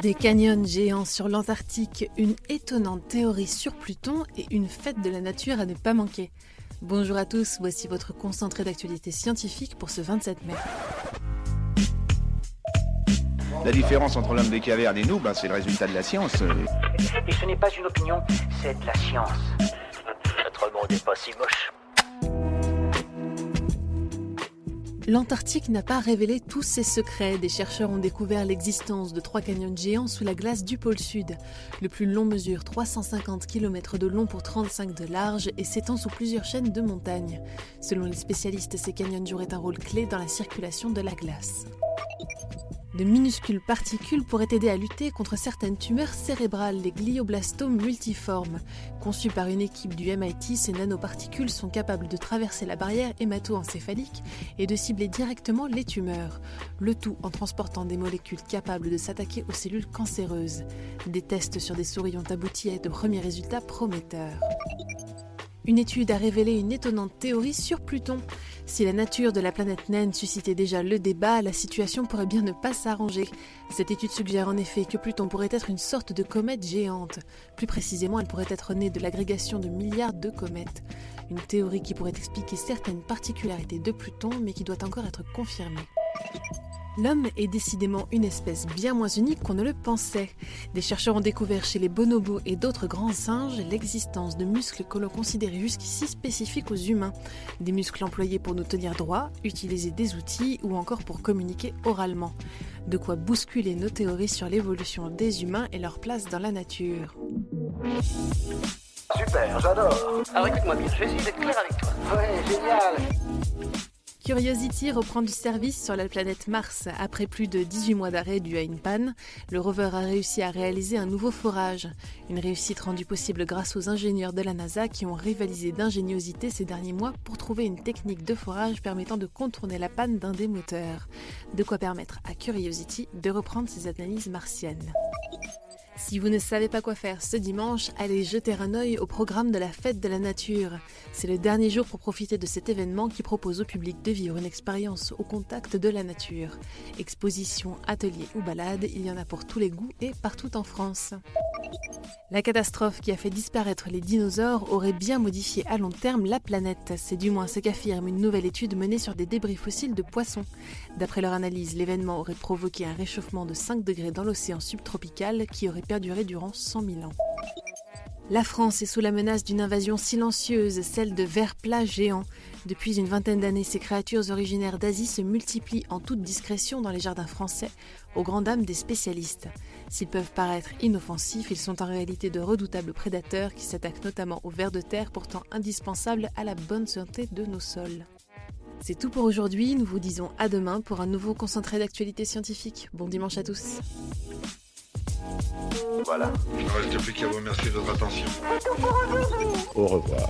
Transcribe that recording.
Des canyons géants sur l'Antarctique, une étonnante théorie sur Pluton et une fête de la nature à ne pas manquer. Bonjour à tous, voici votre concentré d'actualité scientifique pour ce 27 mai. La différence entre l'homme des cavernes et nous, c'est le résultat de la science. Et ce n'est pas une opinion, c'est de la science. Notre monde n'est pas si moche. L'Antarctique n'a pas révélé tous ses secrets. Des chercheurs ont découvert l'existence de 3 canyons géants sous la glace du pôle Sud. Le plus long mesure 350 km de long pour 35 de large et s'étend sous plusieurs chaînes de montagnes. Selon les spécialistes, ces canyons joueraient un rôle clé dans la circulation de la glace. De minuscules particules pourraient aider à lutter contre certaines tumeurs cérébrales, les glioblastomes multiformes. Conçus par une équipe du MIT, ces nanoparticules sont capables de traverser la barrière hémato-encéphalique et de cibler directement les tumeurs. Le tout en transportant des molécules capables de s'attaquer aux cellules cancéreuses. Des tests sur des souris ont abouti à de premiers résultats prometteurs. Une étude a révélé une étonnante théorie sur Pluton. Si la nature de la planète naine suscitait déjà le débat, la situation pourrait bien ne pas s'arranger. Cette étude suggère en effet que Pluton pourrait être une sorte de comète géante. Plus précisément, elle pourrait être née de l'agrégation de milliards de comètes. Une théorie qui pourrait expliquer certaines particularités de Pluton, mais qui doit encore être confirmée. L'homme est décidément une espèce bien moins unique qu'on ne le pensait. Des chercheurs ont découvert chez les bonobos et d'autres grands singes l'existence de muscles que l'on considérait jusqu'ici spécifiques aux humains. Des muscles employés pour nous tenir droit, utiliser des outils ou encore pour communiquer oralement. De quoi bousculer nos théories sur l'évolution des humains et leur place dans la nature. Super, j'adore. Alors écoute-moi bien, je vais essayer d'être clair avec toi. Ouais, génial. Curiosity reprend du service sur la planète Mars. Après plus de 18 mois d'arrêt dû à une panne, le rover a réussi à réaliser un nouveau forage. Une réussite rendue possible grâce aux ingénieurs de la NASA qui ont rivalisé d'ingéniosité ces derniers mois pour trouver une technique de forage permettant de contourner la panne d'un des moteurs. De quoi permettre à Curiosity de reprendre ses analyses martiennes. Si vous ne savez pas quoi faire ce dimanche, allez jeter un œil au programme de la Fête de la Nature. C'est le dernier jour pour profiter de cet événement qui propose au public de vivre une expérience au contact de la nature. Expositions, ateliers ou balades, il y en a pour tous les goûts et partout en France. La catastrophe qui a fait disparaître les dinosaures aurait bien modifié à long terme la planète. C'est du moins ce qu'affirme une nouvelle étude menée sur des débris fossiles de poissons. D'après leur analyse, l'événement aurait provoqué un réchauffement de 5 degrés dans l'océan subtropical qui aurait perduré durant 100 000 ans. La France est sous la menace d'une invasion silencieuse, celle de vers plats géants. Depuis une vingtaine d'années, ces créatures originaires d'Asie se multiplient en toute discrétion dans les jardins français, aux grandes dames des spécialistes. S'ils peuvent paraître inoffensifs, ils sont en réalité de redoutables prédateurs qui s'attaquent notamment aux vers de terre pourtant indispensables à la bonne santé de nos sols. C'est tout pour aujourd'hui, nous vous disons à demain pour un nouveau concentré d'actualité scientifique. Bon dimanche à tous. Voilà. Il ne reste plus qu'à vous remercier de votre attention. Au revoir.